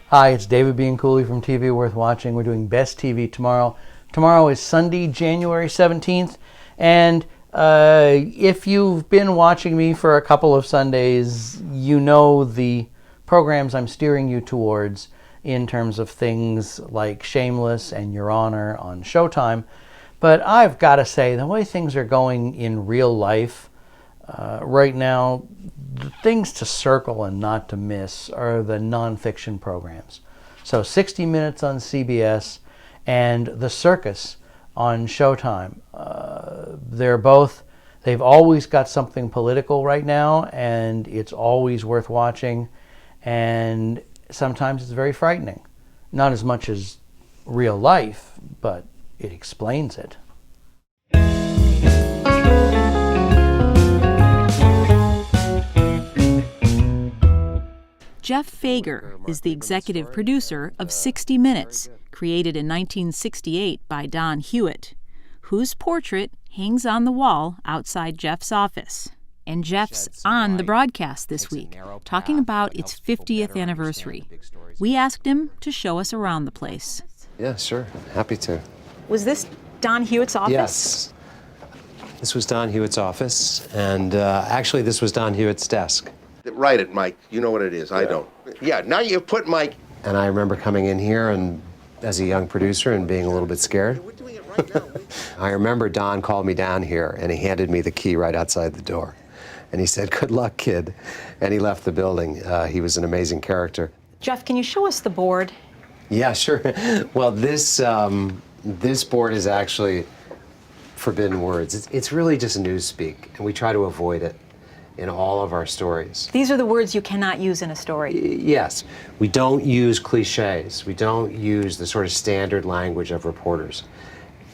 Hi, it's David Bean Cooley from TV Worth Watching. We're doing Best TV tomorrow. Tomorrow is Sunday, January 17th. And if you've been watching me for a couple of Sundays, you know the programs I'm steering you towards in terms of things like Shameless and Your Honor on Showtime. But I've got to say, the way things are going in real life right now, the things to circle and not to miss are the nonfiction programs. So 60 Minutes on CBS and The Circus on Showtime. They've always got something political right now, and it's always worth watching. And sometimes it's very frightening. Not as much as real life, but it explains it. Jeff Fager is the executive producer of 60 Minutes, created in 1968 by Don Hewitt, whose portrait hangs on the wall outside Jeff's office. And Jeff's on the broadcast this week, talking about its 50th anniversary. We asked him to show us around the place. Yeah, sure. Happy to. Was this Don Hewitt's office? Yes. This was Don Hewitt's office, and actually this was Don Hewitt's desk. Write it, Mike. You know what it is. I don't. Yeah, now you've put Mike. And I remember coming in here and as a young producer and being a little bit scared. We're doing it right now. I remember Don called me down here and he handed me the key right outside the door. And he said, "Good luck, kid." And he left the building. He was an amazing character. Jeff, can you show us the board? Yeah, sure. Well, this board is actually forbidden words. It's really just newspeak, and we try to avoid it in all of our stories. These are the words you cannot use in a story. Yes. We don't use cliches. We don't use the sort of standard language of reporters.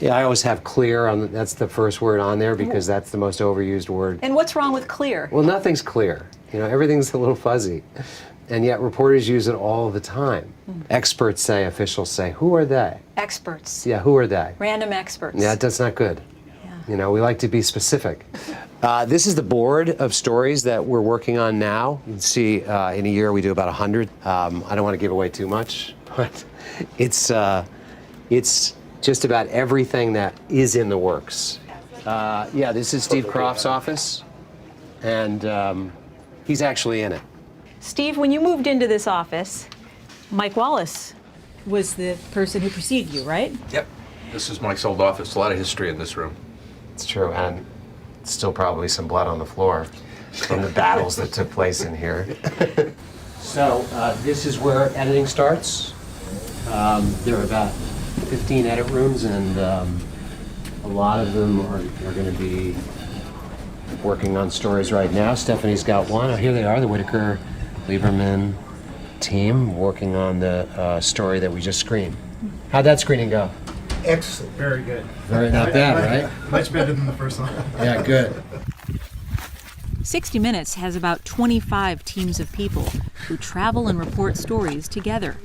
Yeah, I always have clear on, that's the first word on there because that's the most overused word. And what's wrong with clear? Well, nothing's clear. You know, everything's a little fuzzy. And yet reporters use it all the time. Experts say, officials say, who are they? Experts. Yeah, who are they? Random experts. Yeah, that's not good. You know, we like to be specific. This is the board of stories that we're working on now. You can see in a year we do about 100. I don't want to give away too much, but it's just about everything that is in the works. Yeah, this is Steve Kroft's office, and he's actually in it. Steve, when you moved into this office, Mike Wallace was the person who preceded you, right? Yep. This is Mike's old office. A lot of history in this room. It's true, and still probably some blood on the floor from the battles that took place in here. So this is where editing starts. There are about 15 edit rooms, and a lot of them are going to be working on stories right now. Stephanie's got one. Oh, here they are, the Whitaker Lieberman team working on the story that we just screened. How'd that screening go? Excellent. Very good. Very not bad, right? Much better than the first one. Yeah, good. 60 Minutes has about 25 teams of people who travel and report stories together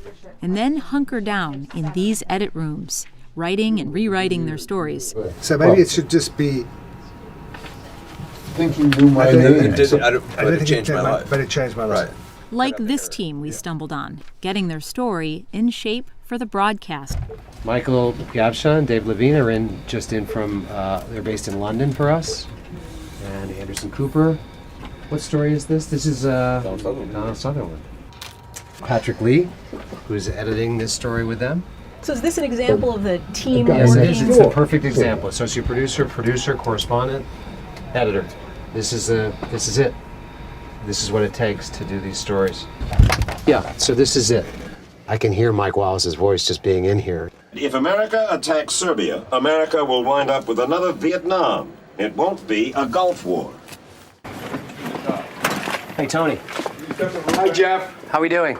and then hunker down in these edit rooms, writing and rewriting their stories. So maybe it should just be thinking new my name. But it changed my life. But it changed my life. Right. Like this team we stumbled on, getting their story in shape for the broadcast. Michael Gavshan, Dave Levine are just in from, they're based in London for us. And Anderson Cooper. What story is this? This is Donald Sutherland. Patrick Lee, who's editing this story with them. So is this an example of the team Yes, working? it is. It's the perfect example. Associate producer, correspondent, editor. This is it. This is what it takes to do these stories. Yeah, so this is it. I can hear Mike Wallace's voice just being in here. If America attacks Serbia, America will wind up with another Vietnam. It won't be a Gulf War. Hey, Tony. Hi, Jeff. How we doing?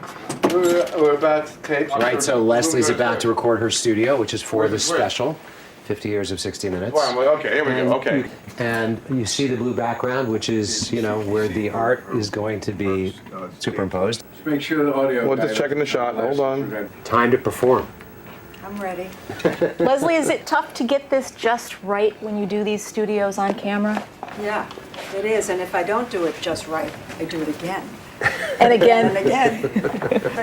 We're about to tape. Right, so Leslie's about to record her studio, which is for the special, 50 years of 60 Minutes. Okay, here we go. Okay. And you see the blue background, which is, you know, where the art is going to be superimposed. Just make sure the audio. Well, just checking the shot. Hold on. Time to perform. I'm ready. Leslie, is it tough to get this just right when you do these studios on camera? Yeah, it is. And if I don't do it just right, I do it again. And again. And again. The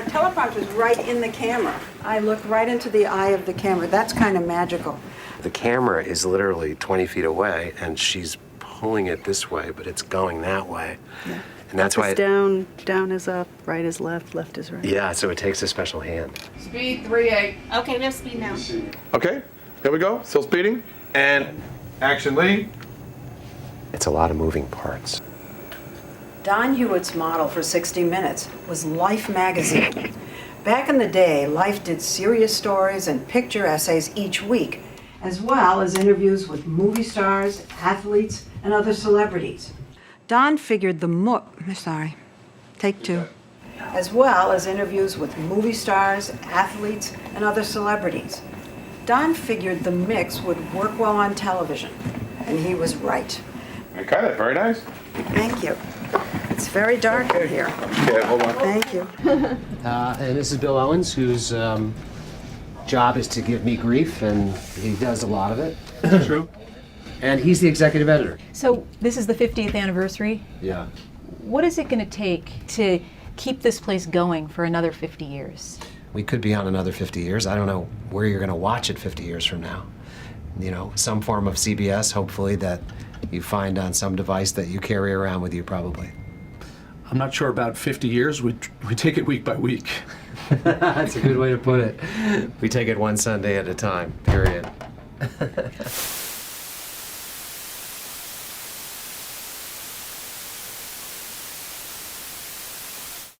teleprompter's right in the camera. I look right into the eye of the camera. That's kind of magical. The camera is literally 20 feet away, and she's pulling it this way, but it's going that way. Yeah. And that's why. Down is up, right is left, left is right. Yeah, so it takes a special hand. Speed 3-8. Okay, we have speed now. Okay, here we go. Still speeding. And action, Lee. It's a lot of moving parts. Don Hewitt's model for 60 Minutes was Life magazine. Back in the day, Life did serious stories and picture essays each week, as well as interviews with movie stars, athletes, and other celebrities. Don figured take two. As well as interviews with movie stars, athletes, and other celebrities. Don figured the mix would work well on television, and he was right. Okay, that's very nice. Thank you. It's very dark in here. Okay, hold on. Thank you. And this is Bill Owens, whose job is to give me grief, and he does a lot of it. True. And he's the executive editor. So this is the 50th anniversary. Yeah. What is it going to take to keep this place going for another 50 years? We could be on another 50 years. I don't know where you're going to watch it 50 years from now. You know, some form of CBS, hopefully, that you find on some device that you carry around with you, probably. I'm not sure about 50 years. We take it week by week. That's a good way to put it. We take it one Sunday at a time, period.